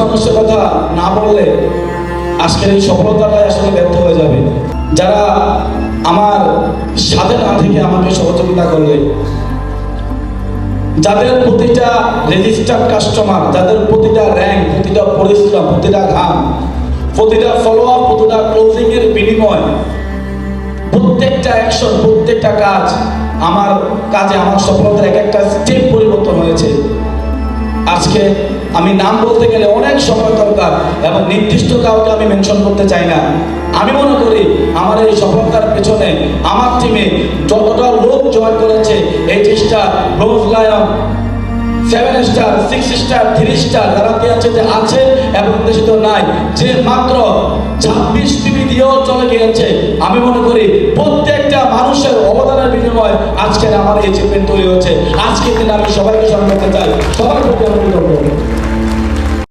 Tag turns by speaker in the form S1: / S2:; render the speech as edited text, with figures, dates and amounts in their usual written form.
S1: মানুষের কথা না বললে আজকের এই সফলতাটাই আসলে ব্যর্থ হয়ে যাবে। যারা আমার সাথে না থেকে আমাকে সহযোগিতা করলে, যাদের প্রতিটা রেজিস্টার্ড কাস্টমার, যাদের প্রতিটা র্যাঙ্ক, প্রতিটা পরিশ্রম, প্রতিটা ঘাম, প্রতিটা ফলো আপ, প্রতিটা ক্লোজিং এর বিনিময়, প্রত্যেকটা অ্যাকশন, প্রত্যেকটা কাজ আমার কাজে, আমার সফলতার এক একটা স্টেপ পরিবর্তন হয়েছে। আজকে আমি নাম বলতে গেলে অনেক সময় দরকার এবং নির্দিষ্ট কাউকে আমি মেনশন করতে চাই না। আমি মনে করি আমার এই সফলতার পেছনে আমার টিমে যতটা লোক জয়েন করেছে, 8 star, bronze lion, 7 star, 6 star, 3 star, যারা আছে এবং দেশিত নাই, যে মাত্র 26 টিভি দিয়েও চলে গিয়েছে, আমি মনে করি প্রত্যেকটা মানুষের অবদানের বিনিময়ে আজকের আমার এই চ্যাম্পিয়ন তৈরি হচ্ছে। আজকের দিনে আমি সবাইকে স্মরণ করতে চাই, সবার প্রতি আমি কৃতজ্ঞ।